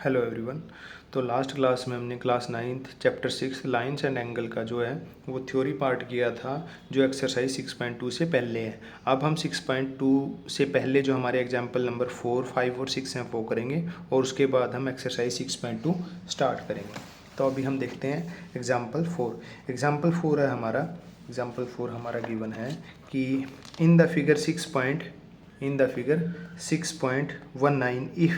Hello everyone. तो last class में हमने class 9th chapter 6 lines and angle का जो है वो थ्योरी पार्ट किया था, जो एक्सरसाइज 6.2 से पहले है। अब हम 6.2 से पहले जो हमारे एग्जाम्पल नंबर 4, 5 और 6 हैं वो करेंगे और उसके बाद हम एक्सरसाइज 6.2 स्टार्ट करेंगे। तो अभी हम देखते हैं एग्जाम्पल 4। एग्जाम्पल 4 है हमारा, एग्जाम्पल 4 हमारा गिवन है कि in the figure 6.19 if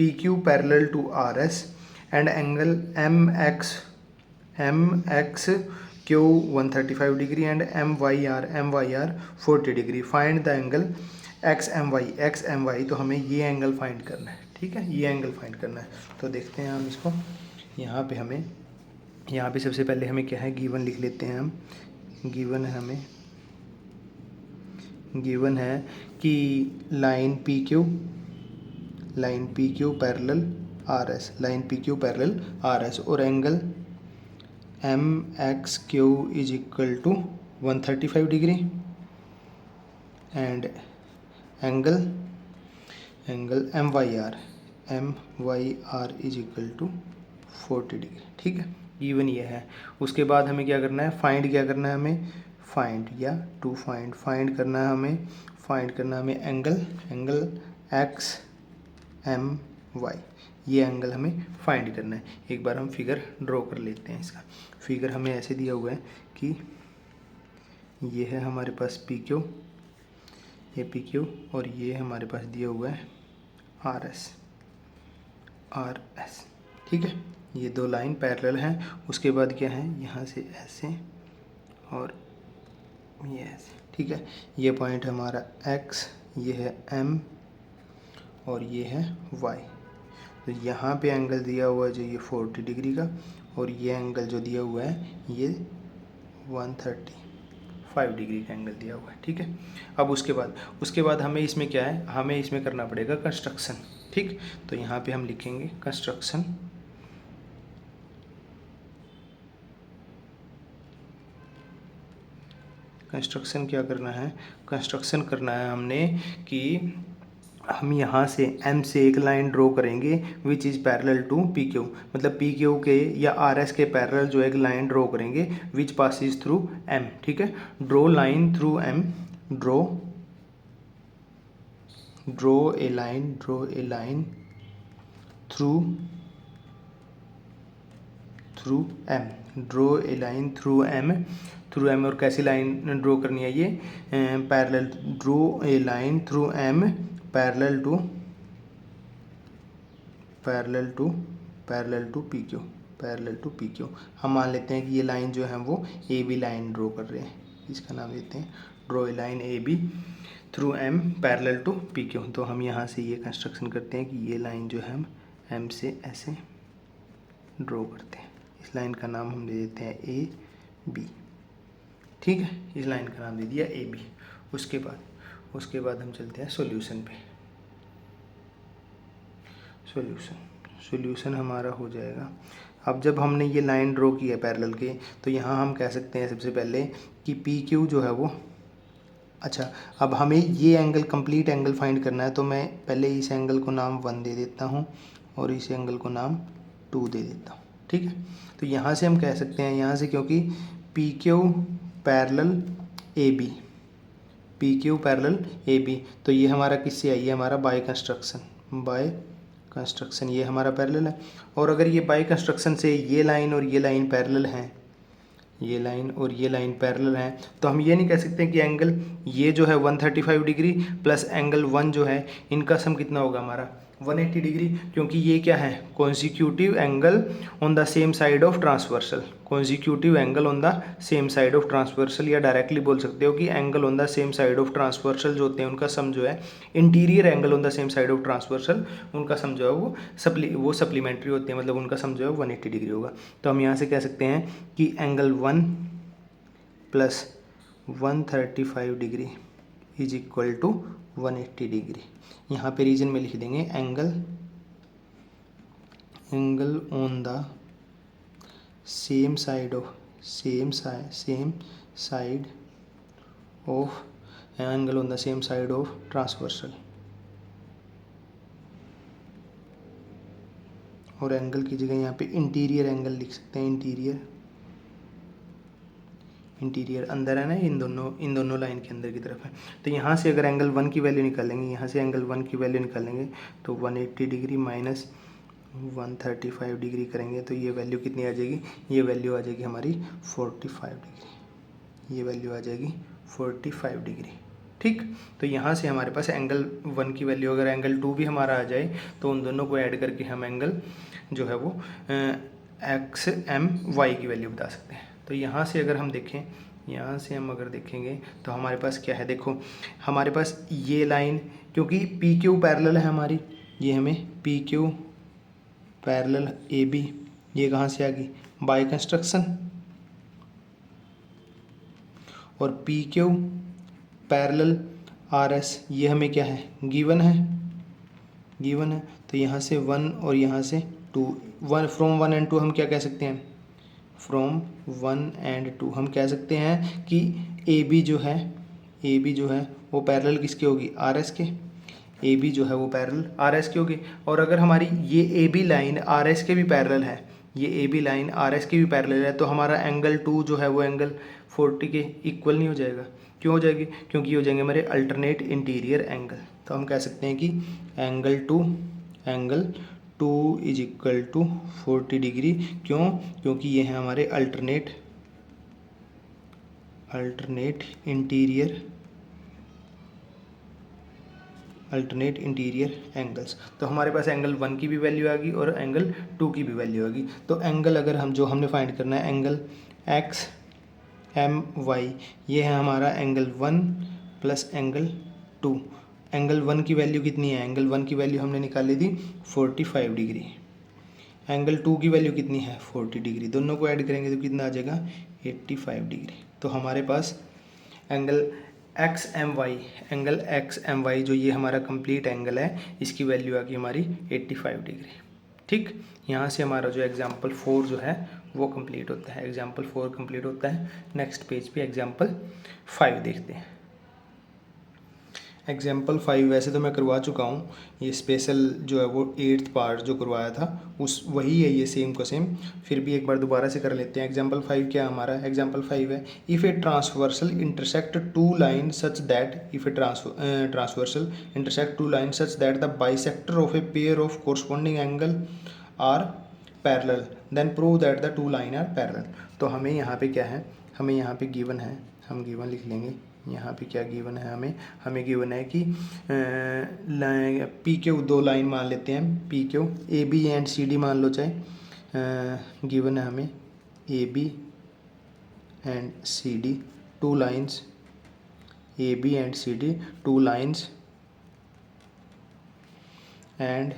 PQ parallel to RS and angle MXQ 135 degree and MYR 40 degree. Find the angle XMY. तो हमें ये एंगल फाइंड करना है, ठीक है, ये एंगल फाइंड करना है। तो देखते हैं हम इसको। यहाँ पे सबसे पहले हमें क्या है, गिवन लिख लेते हैं हम। गिवन है कि लाइन PQ पैरेलल RS और angle MXQ is equal to 135 degree and angle MYR is equal to 40 degree, ठीक है। गिवन ये है। उसके बाद हमें क्या करना है, फाइंड करना है हमें एंगल XMY, ये एंगल हमें फाइंड करना है। एक बार हम फिगर ड्रॉ कर लेते हैं। इसका फिगर हमें ऐसे दिया हुआ है कि ये है हमारे पास PQ और ये हमारे पास दिया हुआ है RS, ठीक है। ये दो लाइन पैरेलल हैं। उसके बाद क्या है, यहाँ से ऐसे और ये ऐसे, ठीक है। ये पॉइंट हमारा X, ये है M और ये है Y। तो यहाँ पे एंगल दिया हुआ है जो ये 40 डिग्री का, और ये एंगल जो दिया हुआ है ये 135 डिग्री का एंगल दिया हुआ है, ठीक है। अब उसके बाद हमें इसमें क्या है, हमें इसमें करना पड़ेगा कंस्ट्रक्शन, ठीक। तो यहाँ पे हम लिखेंगे कंस्ट्रक्शन। क्या करना है, कंस्ट्रक्शन करना है हमने कि हम यहाँ से M से एक लाइन ड्रॉ करेंगे which is parallel to PQ, मतलब PQ के या RS के पैरेलल जो एक लाइन ड्रॉ करेंगे विच पासिस थ्रू M, ठीक है। Draw line through M, draw a line through M, through M और कैसी लाइन ड्रॉ करनी है, ये parallel, draw a line through M parallel to PQ। हम मान लेते हैं कि ये लाइन जो है वो AB लाइन ड्रॉ कर रहे हैं, इसका नाम देते हैं draw a line AB through M parallel to PQ। तो हम यहाँ से ये कंस्ट्रक्शन करते हैं कि ये लाइन जो है हम M से ऐसे ड्रॉ करते हैं। इस लाइन का नाम हम दे देते हैं AB, ठीक है। इस लाइन का नाम दे दिया AB। उसके बाद हम चलते हैं सॉल्यूशन पे। सॉल्यूशन हमारा हो जाएगा। अब जब हमने ये लाइन ड्रॉ की है पैरेलल के, तो यहाँ हम कह सकते हैं सबसे पहले कि PQ जो है वो, अच्छा, अब हमें ये एंगल कंप्लीट एंगल फाइंड करना है। तो मैं पहले इस एंगल को नाम 1 दे देता हूँ और इस एंगल को नाम 2 दे देता हूँ, ठीक है। तो यहाँ से हम कह सकते हैं, यहाँ से क्योंकि PQ पैरेलल AB, तो ये हमारा किससे है, ये हमारा बाय कंस्ट्रक्शन ये हमारा पैरेलल है। और अगर ये बाय कंस्ट्रक्शन से ये लाइन और ये लाइन पैरेलल हैं, तो हम ये नहीं कह सकते कि एंगल ये जो है 135 डिग्री प्लस एंगल 1 जो है, इनका सम कितना होगा हमारा 180 डिग्री, क्योंकि ये क्या है, consecutive angle on the same side of transversal, या डायरेक्टली बोल सकते हो कि angle on the same side of transversal जो होते हैं उनका सम जो है, interior angle on the same side of transversal, उनका सम जो है वो सप्लीमेंट्री होते हैं, मतलब उनका सम जो है 180 डिग्री होगा। तो हम यहाँ से कह सकते हैं कि angle 1 plus 135 degree is equal to 180 degree. यहाँ पे रीजन में लिख देंगे angle on the same side of transversal. और एंगल की जगह यहाँ पे इंटीरियर एंगल लिख सकते हैं। इंटीरियर अंदर है ना, इन दोनों लाइन के अंदर की तरफ है। तो यहाँ से अगर एंगल 1 की वैल्यू निकालेंगे, यहाँ से एंगल 1 की वैल्यू निकालेंगे तो 180 डिग्री माइनस 135 डिग्री करेंगे तो ये वैल्यू कितनी आ जाएगी, ये वैल्यू आ जाएगी हमारी 45 डिग्री, ये वैल्यू आ जाएगी 45 डिग्री। ठीक, तो यहाँ से हमारे पास एंगल 1 की वैल्यू, अगर एंगल 2 भी हमारा आ जाए तो उन दोनों को ऐड करके हम एंगल जो है वो XMY की वैल्यू बता सकते हैं। तो यहाँ से अगर हम देखें, यहाँ से हम अगर देखेंगे तो हमारे पास क्या है, देखो हमारे पास ये लाइन, क्योंकि PQ पैरेलल है हमारी, ये हमें PQ पैरेलल AB, ये कहाँ से आ गई, बाय कंस्ट्रक्शन, और PQ पैरेलल RS ये हमें क्या है, गिवन है। तो यहाँ से 1 और यहाँ से 2, 1 फ्रॉम 1 एंड 2 हम क्या कह सकते हैं, फ्रॉम 1 एंड 2 हम कह सकते हैं कि AB जो है वो पैरेलल किसके होगी, RS के। AB जो है वो पैरेलल RS की होगी। और अगर हमारी ये AB लाइन RS के भी पैरेलल है, ये AB लाइन RS के भी पैरेलल है, तो हमारा एंगल 2 जो है वो एंगल 40 के इक्वल नहीं हो जाएगा। क्यों हो जाएगी, क्योंकि हो जाएंगे हमारे अल्टरनेट इंटीरियर एंगल। तो हम कह सकते हैं कि angle 2 is equal to 40 degree. क्यों, क्योंकि ये है हमारे अल्टरनेट इंटीरियर एंगल्स। तो हमारे पास एंगल 1 की भी वैल्यू आ गई और एंगल 2 की भी वैल्यू आ गई। तो एंगल अगर हम जो हमने फाइंड करना है एंगल XMY, ये है हमारा एंगल 1 प्लस एंगल 2। एंगल 1 की वैल्यू कितनी है, एंगल 1 की वैल्यू हमने निकाली थी 45 डिग्री, एंगल 2 की वैल्यू कितनी है 40 डिग्री, दोनों को ऐड करेंगे तो कितना आ जाएगा 85 डिग्री। तो हमारे पास एंगल XMY जो ये हमारा कंप्लीट एंगल है, इसकी वैल्यू आ गई हमारी 85 डिग्री। ठीक, यहाँ से हमारा जो एग्जाम्पल 4 जो है वो कंप्लीट होता है, एग्जाम्पल 4 कंप्लीट होता है। नेक्स्ट पेज पे एग्जाम्पल 5 देखते हैं। एग्जाम्पल 5 वैसे तो मैं करवा चुका हूँ, ये स्पेशल जो है वो 8th पार्ट जो करवाया था उस वही है ये सेम को सेम, फिर भी एक बार दोबारा से कर लेते हैं। एग्जाम्पल 5 क्या हमारा, एग्जाम्पल 5 है if a transversal intersect two line such that the bisector of a pair of corresponding angle are parallel then prove that the two line are parallel. तो हमें यहाँ पे क्या है, हमें यहाँ पे गिवन है, हम गिवन लिख लेंगे। यहाँ पे क्या गिवन है, हमें गिवन है कि PQ 2 लाइन मान लेते हैं, PQ AB एंड CD मान लो चाहे, गिवन है हमें AB and CD 2 lines, AB and CD 2 lines and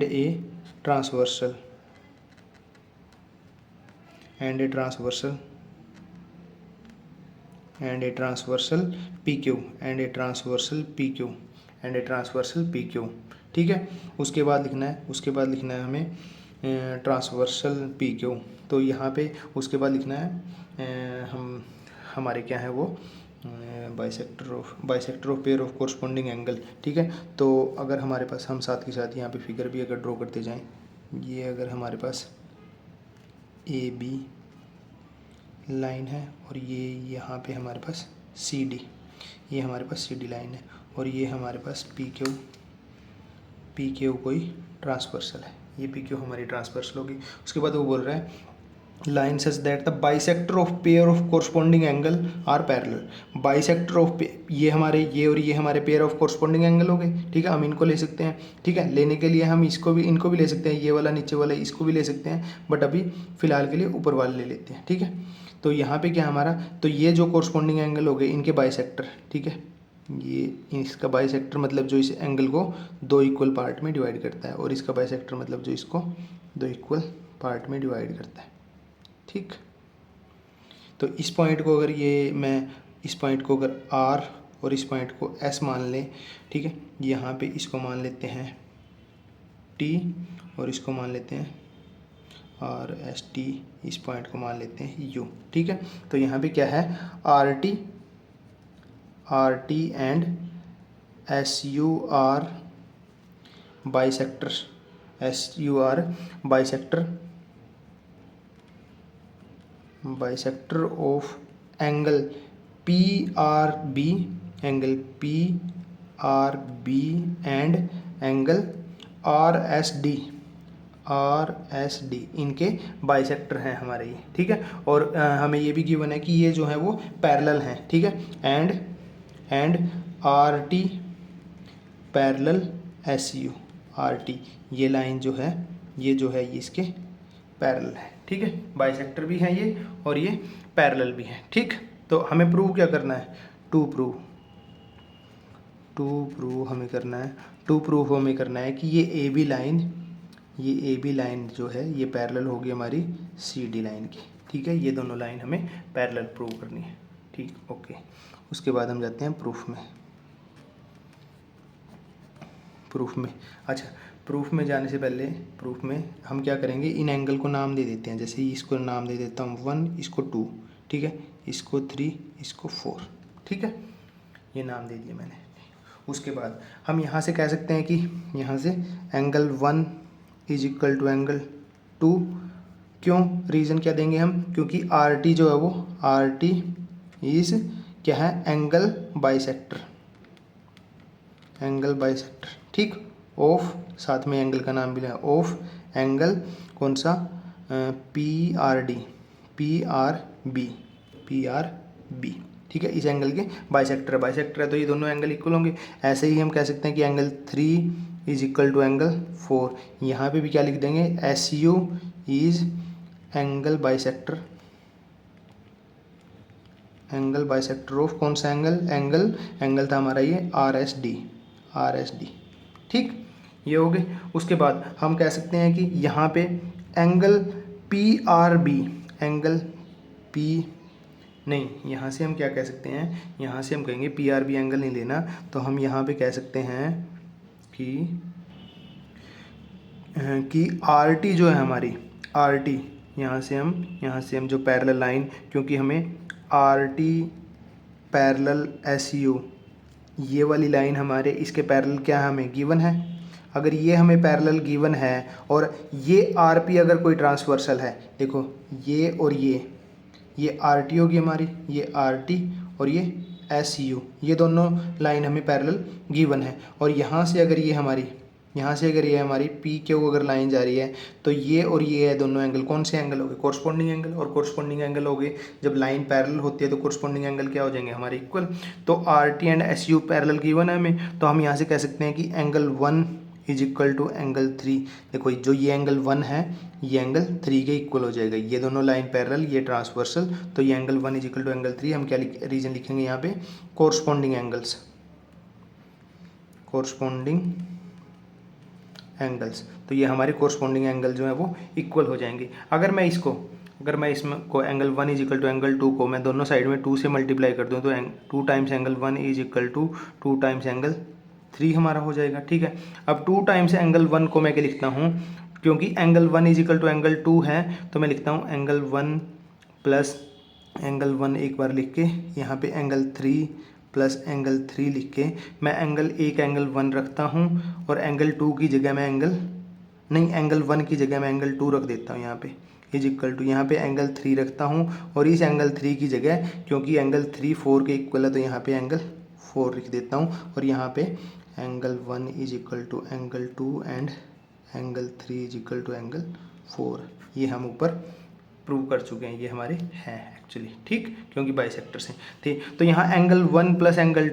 a transversal and a transversal PQ and a transversal PQ। ठीक है, उसके बाद लिखना है हमें ट्रांसवर्सल PQ। तो यहाँ पे उसके बाद लिखना है हमारे क्या है वो bisector of pair of corresponding angle. ठीक है, तो अगर हमारे पास हम साथ के साथ यहाँ पे फिगर भी अगर ड्रॉ करते जाएं, ये अगर हमारे पास AB लाइन है और ये यहाँ पे हमारे पास CD, ये हमारे पास CD लाइन है और ये हमारे पास PQ कोई ट्रांसवर्सल है, ये PQ हमारी ट्रांसवर्सल होगी। उसके बाद वो बोल रहा है line such that the bisector of pair of corresponding angle are parallel. Bisector of ये हमारे पेयर ऑफ कोरस्पॉन्डिंग एंगल हो गए। ठीक है, हम इनको ले सकते हैं। ठीक है, लेने के लिए हम इनको भी ले सकते हैं, ये वाला नीचे वाला इसको भी ले सकते हैं, बट अभी फिलहाल के लिए ऊपर वाले ले लेते हैं। ठीक है, तो यहाँ पे क्या हमारा, तो ये जो कोरस्पॉन्डिंग एंगल हो गए इनके बाइसेक्टर। ठीक है, ये इसका बाइसेक्टर मतलब जो इस एंगल को 2 इक्वल पार्ट में डिवाइड करता है, और इसका बाइसेक्टर मतलब जो इसको 2 इक्वल पार्ट में डिवाइड करता है। ठीक, तो इस पॉइंट को अगर इस पॉइंट को अगर R और इस पॉइंट को S मान लें, ठीक है, यहाँ पे इसको मान लेते हैं T और इसको मान लेते हैं और ST, इस पॉइंट को मान लेते हैं U। ठीक है, तो यहाँ पे क्या है RT and SU are bisector SUR bisector of angle PRB and angle RSD इनके बाइसेक्टर हैं हमारे ये, ठीक है। और हमें ये भी गिवन है कि ये जो है वो पैरेलल हैं, ठीक है। एंड RT पैरेलल SURT, ये लाइन जो है ये इसके पैरेलल है, ठीक है। बाइसेक्टर भी हैं ये और ये पैरेलल भी हैं, ठीक। तो हमें प्रूव क्या करना है? टू प्रूव हमें करना है कि ये ए बी लाइन जो है ये पैरेलल होगी हमारी CD लाइन की, ठीक है। ये दोनों लाइन हमें पैरेलल प्रूव करनी है, ठीक, ओके। उसके बाद हम जाते हैं प्रूफ में। अच्छा, प्रूफ में जाने से पहले प्रूफ में हम क्या करेंगे, इन एंगल को नाम दे देते हैं। जैसे इसको नाम दे देता हूँ 1, इसको 2, ठीक है, इसको 3, इसको 4, ठीक है, ये नाम दे दिए मैंने। उसके बाद हम यहाँ से कह सकते हैं कि यहाँ से angle 1 is equal to angle 2। क्यों? रीज़न क्या देंगे हम? क्योंकि RT जो है वो RT इज़ क्या है? एंगल बाइसेक्टर, ठीक। ऑफ, साथ में एंगल का नाम भी लें, ऑफ एंगल कौन सा? PRB, ठीक है। इस एंगल के बाइसेक्टर है तो ये दोनों एंगल इक्वल होंगे। ऐसे ही हम कह सकते हैं कि angle 3 is equal to angle 4। यहाँ पे भी क्या लिख देंगे? SU is angle bisector of कौन सा एंगल था हमारा ये RSD, ठीक, ये हो गए। उसके बाद हम कह सकते हैं कि यहाँ पे एंगल PRB, यहाँ से हम क्या कह सकते हैं? यहाँ से हम कहेंगे PRB एंगल नहीं लेना, तो हम यहाँ पे कह सकते हैं कि RT जो है हमारी RT, यहाँ से हम जो पैरेलल लाइन, क्योंकि हमें RT पैरेलल SU ये वाली लाइन हमारे इसके पैरेलल क्या हमें गिवन है। अगर ये हमें पैरेलल गिवन है और ये RP अगर कोई ट्रांसवर्सल है, देखो ये और ये RT होगी हमारी, ये RT और ये SU, ये दोनों लाइन हमें पैरेलल गिवन है। और यहाँ से अगर ये हमारी PQ अगर लाइन जा रही है तो ये और ये है दोनों एंगल कौन से एंगल हो गए? Corresponding angle. और कोरस्पोंडिंग एंगल हो गए जब लाइन पैरेलल होती है तो कोरस्पोंडिंग एंगल क्या हो जाएंगे? हमारे इक्वल। तो RT and SU parallel given है हमें, तो हम यहाँ से कह सकते हैं कि angle 1 is equal to angle 3। देखो जो ये एंगल 1 है ये एंगल 3 के इक्वल हो जाएगा। ये दोनों लाइन पैरेलल, ये ट्रांसवर्सल, तो ये angle 1 is equal to angle 3। हम क्या रीजन लिखेंगे यहाँ पे? Corresponding angles. तो ये हमारे कोरस्पोंडिंग एंगल जो है वो इक्वल हो जाएंगे। अगर मैं इसमें को angle 1 is equal to angle 2 को मैं दोनों साइड में 2 से मल्टीप्लाई कर दूँ तो 2 times angle 1 is equal to 2 times angle 3 हमारा हो जाएगा, ठीक है। अब 2 टाइम्स एंगल 1 को मैं क्या लिखता हूँ? क्योंकि angle 1 is equal to angle 2 है तो मैं लिखता हूँ एंगल 1 प्लस एंगल 1 एक बार लिख के, यहाँ पे एंगल 3 प्लस एंगल 3 लिख के मैं एंगल 1 रखता हूँ और एंगल 2 की जगह मैं एंगल 1 की जगह मैं एंगल 2 रख देता हूँ यहाँ पे, इज इक्वल टू यहाँ पे एंगल 3 रखता हूँ और इस एंगल 3 की जगह, क्योंकि एंगल 3 4 के इक्वल है तो यहाँ पे एंगल 4 लिख देता हूँ और यहाँ पे angle 1 is equal to angle 2 and angle 3 is equal to angle 4। ये हम ऊपर प्रूव कर चुके हैं, ये हमारे हैं एक्चुअली, ठीक, क्योंकि बाइसेक्टर्स हैं, ठीक। तो यहाँ एंगल 1 प्लस एंगल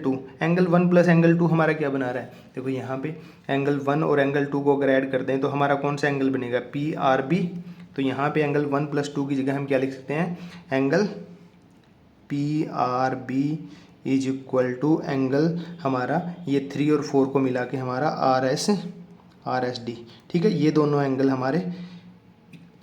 2 हमारा क्या बना रहा है? देखो यहाँ पे एंगल 1 और एंगल 2 को अगर ऐड कर दें तो हमारा कौन सा एंगल बनेगा? PRB। तो यहाँ पे एंगल 1 प्लस 2 की जगह हम क्या लिख सकते हैं? Angle PRB is equal to angle हमारा ये 3 और 4 को मिला के हमारा RSD, ठीक है। ये दोनों एंगल हमारे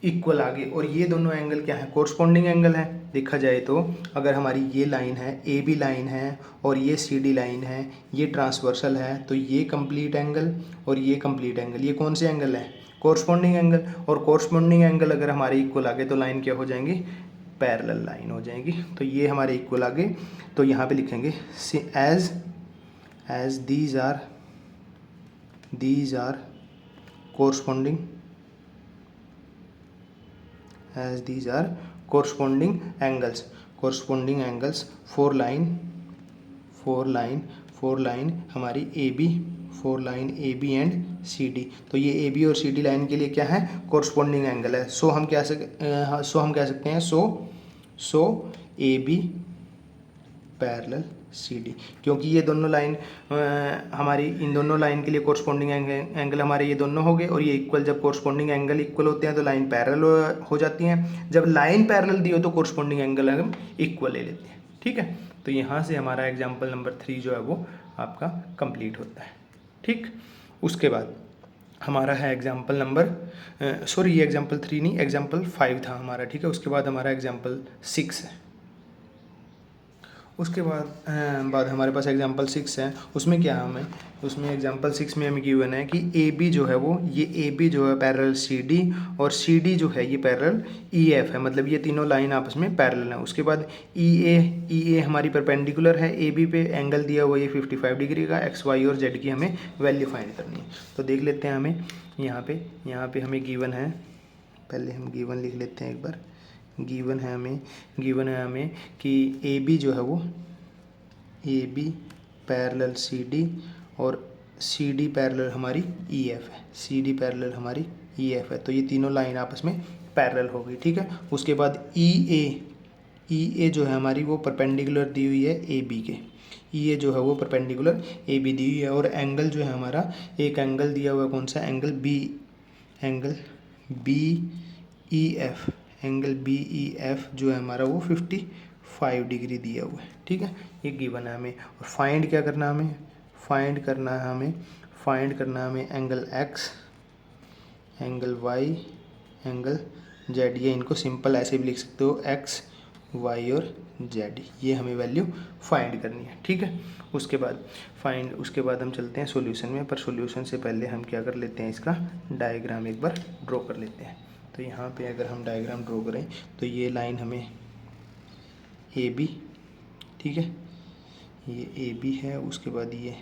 इक्वल आ गए और ये दोनों एंगल क्या है? कोरस्पोंडिंग एंगल है। देखा जाए तो अगर हमारी ये लाइन है, AB लाइन है और ये CD लाइन है, ये ट्रांसवर्सल है, तो ये कंप्लीट एंगल और ये कंप्लीट एंगल, ये कौन से एंगल है? Corresponding angle. और कोरस्पोंडिंग एंगल अगर हमारे इक्वल आ गए तो लाइन क्या हो जाएंगी? पैरेलल लाइन हो जाएंगी। तो ये हमारे इक्वल आ गए, तो यहाँ पे लिखेंगे as these are corresponding, as these are corresponding angles for line हमारी AB, four line AB and CD। तो ये AB और CD लाइन के लिए क्या है, कोरस्पॉन्डिंग एंगल है। सो हम कह सकते हैं सो AB पैरेलल CD, क्योंकि ये दोनों लाइन हमारी, इन दोनों लाइन के लिए कोरस्पॉन्डिंग एंगल हमारे ये दोनों हो गए, और ये इक्वल, जब कोरस्पॉन्डिंग एंगल इक्वल होते हैं तो लाइन पैरेलल हो जाती हैं। जब लाइन पैरेलल दी हो तो कोरस्पॉन्डिंग एंगल हम इक्वल ले लेते हैं, ठीक है। तो यहाँ से हमारा एग्जाम्पल नंबर 3 जो है वो आपका कंप्लीट होता है, ठीक। उसके बाद हमारा है एग्जाम्पल नंबर ये एग्जाम्पल 3 नहीं, एग्जाम्पल 5 था हमारा, ठीक है। उसके बाद हमारा एग्जाम्पल 6 है। उसके बाद हमारे पास एग्जाम्पल 6 है। उसमें क्या हमें, उसमें एग्जाम्पल 6 में हमें गिवन है कि AB जो है वो, ये AB जो है पैरेलल CD, और CD जो है ये पैरेलल EF है, मतलब ये तीनों लाइन आपस में पैरेलल है। उसके बाद EA हमारी परपेंडिकुलर है AB पे, एंगल दिया हुआ ये 55 डिग्री का, X Y और Z की हमें वैल्यू फाइंड करनी है। तो देख लेते हैं हमें यहाँ पे हमें गिवन है, पहले हम गिवन लिख लेते हैं एक बार। गिवन है हमें कि AB जो है वो, AB पैरेलल CD और CD पैरेलल हमारी EF है, CD पैरेलल हमारी EF है। तो ये तीनों लाइन आपस में पैरेलल हो गई, ठीक है। उसके बाद EA जो है हमारी वो परपेंडिकुलर दी हुई है AB के, EA जो है वो परपेंडिकुलर AB दी हुई है। और एंगल जो है हमारा, एक एंगल दिया हुआ है, कौन सा एंगल, BEF, एंगल BEF जो है हमारा वो 55 डिग्री दिया हुआ है, ठीक है। ये गिवन है हमें। और फाइंड क्या करना है हमें, फाइंड करना है हमें angle X, angle Y, angle Z। ये इनको सिंपल ऐसे भी लिख सकते हो, X Y और Z, ये हमें वैल्यू फाइंड करनी है, ठीक है। उसके बाद हम चलते हैं सॉल्यूशन में, पर सॉल्यूशन से पहले हम क्या कर लेते हैं, इसका डायग्राम एक बार ड्रॉ कर लेते हैं। तो यहाँ पे अगर हम डायग्राम ड्रॉ करें तो ये लाइन हमें AB, ठीक है, ये AB है, उसके बाद ये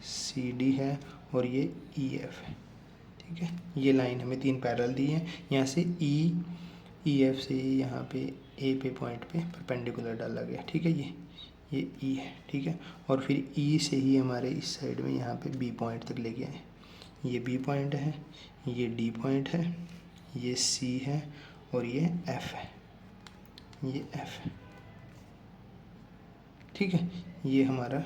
CD है और ये EF है, ठीक है। ये लाइन हमें 3 पैरेलल दी है। यहाँ से EF से यहाँ पे A पे पॉइंट पे परपेंडिकुलर डाला गया, ठीक है। ये E है, ठीक है। और फिर E से ही हमारे इस साइड में यहाँ पे B पॉइंट तक ले गए, ये B पॉइंट है, ये D पॉइंट है, ये C है और ये F है, ये F है, ठीक है। ये हमारा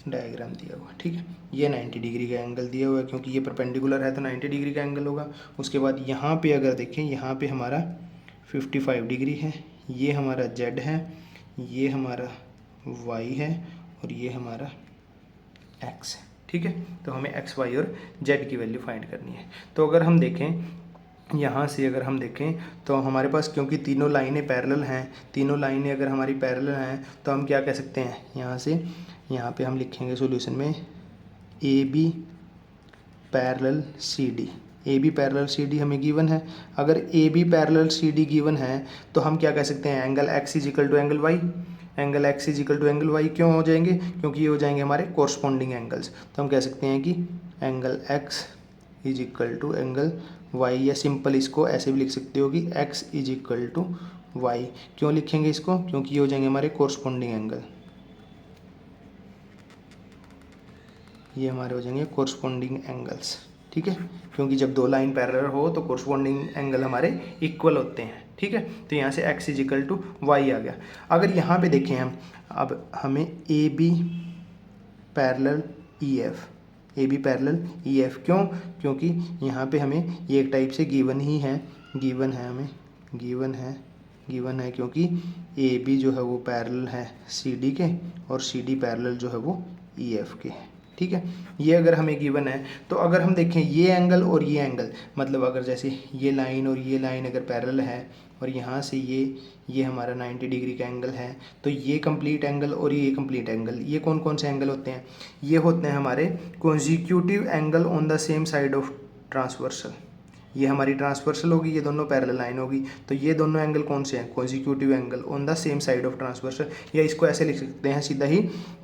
डायग्राम दिया हुआ, ठीक है। ये 90 डिग्री का एंगल दिया हुआ है, क्योंकि ये परपेंडिकुलर है तो 90 डिग्री का एंगल होगा। उसके बाद यहाँ पे अगर देखें, यहाँ पे हमारा 55 डिग्री है, ये हमारा Z है, ये हमारा Y है और ये हमारा X है, ठीक है। तो हमें X Y और Z की वैल्यू फाइंड करनी है। तो अगर हम देखें, यहाँ से अगर हम देखें तो हमारे पास, क्योंकि तीनों लाइनें पैरेलल हैं, तीनों लाइनें अगर हमारी पैरेलल हैं तो हम क्या कह सकते हैं, यहाँ पे हम लिखेंगे सॉल्यूशन में AB parallel CD, AB parallel CD हमें गिवन है। अगर AB पैरेलल CD गिवन है तो हम क्या कह सकते हैं, angle X is equal to angle Y, angle X is equal to angle Y क्यों हो जाएंगे, क्योंकि ये हो जाएंगे हमारे कोरस्पॉन्डिंग एंगल्स। तो हम कह सकते हैं कि angle X is equal to angle Y, या सिंपल इसको ऐसे भी लिख सकते हो कि X is equal to Y। क्यों लिखेंगे इसको, क्योंकि ये हो जाएंगे हमारे कोरस्पॉन्डिंग एंगल, ये हमारे हो जाएंगे कोरस्पॉन्डिंग एंगल्स, ठीक है। क्योंकि जब दो लाइन पैरेलल हो तो कोरस्पॉन्डिंग एंगल हमारे इक्वल होते हैं, ठीक है। तो यहाँ से X is equal to Y आ गया। अगर यहाँ पे देखें हम, अब हमें AB parallel EF, AB parallel EF क्यों, क्योंकि यहाँ पे हमें ये एक टाइप से गिवन है, क्योंकि AB जो है वो पैरेलल है CD के और CD पैरेलल जो है वो EF के है, ठीक है। ये अगर हमें गिवन है तो अगर हम देखें ये एंगल और ये एंगल, मतलब अगर जैसे ये लाइन और ये लाइन अगर पैरेलल है और यहाँ से ये हमारा 90 डिग्री का एंगल है, तो ये कंप्लीट एंगल और ये कंप्लीट एंगल, ये कौन कौन से एंगल होते हैं, ये होते हैं हमारे consecutive angle on the same side of transversal. ये हमारी ट्रांसवर्सल होगी, ये दोनों पैरेलल लाइन होगी। तो ये दोनों एंगल कौन से हैं? Consecutive angle on the same side of transversal. या इसको ऐसे लिख सकते हैं सीधा ही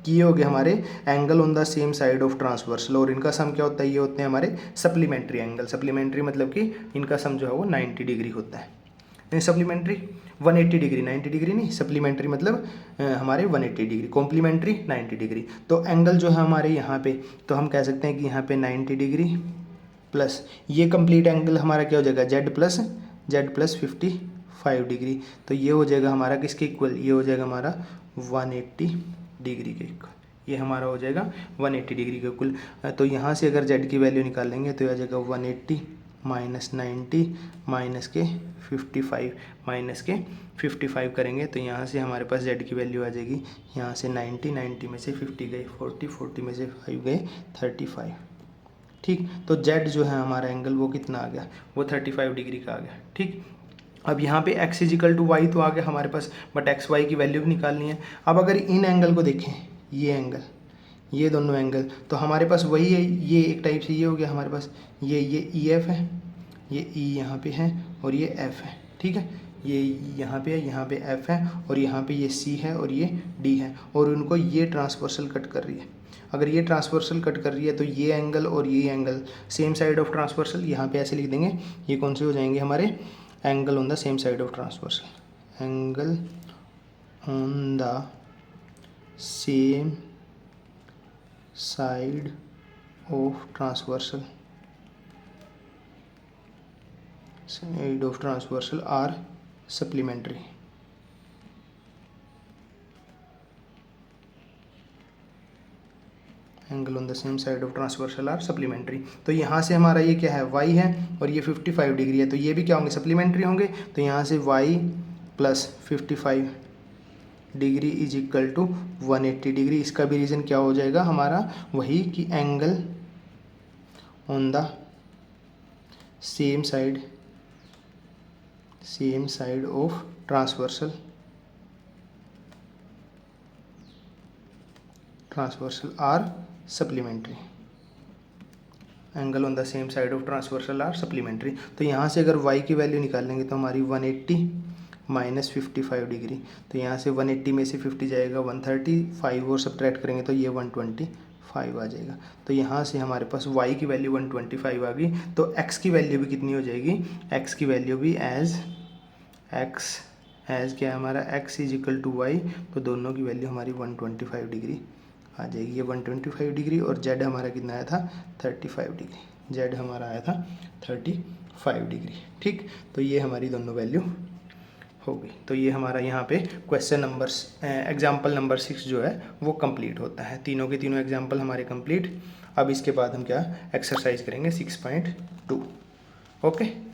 कि ये हो गए हमारे angle on the same side of transversal, और इनका सम क्या होता है? ये होते हैं हमारे सप्लीमेंट्री एंगल। सप्लीमेंट्री मतलब कि इनका सम जो है वो 90 डिग्री होता है। सप्लीमेंट्री 180 डिग्री, 90 डिग्री नहीं, सप्लीमेंट्री मतलब हमारे 180 डिग्री, कॉम्प्लीमेंट्री 90 डिग्री। तो एंगल जो है हमारे यहाँ पे, तो हम कह सकते हैं कि यहाँ पे 90 डिग्री प्लस ये कंप्लीट एंगल हमारा क्या हो जाएगा? Z plus 55 degree. तो ये हो जाएगा हमारा किसके इक्वल? ये हो जाएगा हमारा 180 डिग्री के इक्वल। ये हमारा हो जाएगा 180 डिग्री के इक्वल। तो यहाँ से अगर जेड की वैल्यू निकालेंगे तो ये आ जाएगा 180 माइनस 90 माइनस के 55, माइनस के 55 करेंगे तो यहाँ से हमारे पास जेड की वैल्यू आ जाएगी। यहाँ से 90 में से 50 गए 40 में से 5 गए 35। ठीक, तो जेड जो है हमारा एंगल वो कितना आ गया? वो 35 डिग्री का आ गया। ठीक, अब यहाँ पे x इजिकल टू वाई तो आ गया हमारे पास, बट एक्स वाई की वैल्यू भी निकालनी है। अब अगर इन एंगल को देखें, ये एंगल, ये दोनों एंगल, तो हमारे पास वही है। ये एक टाइप से ये हो गया हमारे पास, ये ई एफ है, ये ई यहाँ पे है और ये एफ है। ठीक है, ये यहाँ पे है, यहाँ पे एफ है और यहाँ पे ये सी है और ये डी है, और उनको ये ट्रांसवर्सल कट कर रही है। अगर ये ट्रांसवर्सल कट कर रही है तो ये एंगल और ये angle same side of transversal, यहाँ पे ऐसे लिख देंगे। ये कौन से हो जाएंगे हमारे? Angle on the same side of transversal. Angle on the same side of transversal, side of transversal are supplementary. Angle on the same side of transversal are supplementary. तो यहाँ से हमारा ये क्या है? वाई है और ये 55 डिग्री है, तो ये भी क्या होंगे? सप्लीमेंट्री होंगे। तो यहाँ से Y plus 55 degree is equal to 180 degree. इसका भी रीज़न क्या हो जाएगा हमारा? वही कि angle on the same side of transversal are supplementary. Angle on the same side of transversal are supplementary. तो यहाँ से अगर y की वैल्यू निकालेंगे तो हमारी 180 माइनस 55 डिग्री। तो यहाँ से 180 में से 50 जाएगा 135 और सब्ट्रैक्ट करेंगे तो ये 125 आ जाएगा। तो यहाँ से हमारे पास y की वैल्यू 125 आ गई। तो x की वैल्यू भी कितनी हो जाएगी? x की वैल्यू भी एज क्या है हमारा? x is equal to Y. तो दोनों की वैल्यू हमारी 125 डिग्री आ जाएगी। ये 125 डिग्री और z हमारा कितना आया था? 35 डिग्री। z हमारा आया था 35 डिग्री। ठीक, तो ये हमारी दोनों वैल्यू हो गई। तो ये हमारा यहाँ पे क्वेश्चन नंबर एग्जाम्पल नंबर 6 जो है वो कंप्लीट होता है। तीनों के तीनों एग्जाम्पल हमारे कंप्लीट। अब इसके बाद हम क्या एक्सरसाइज करेंगे? 6.2। ओके।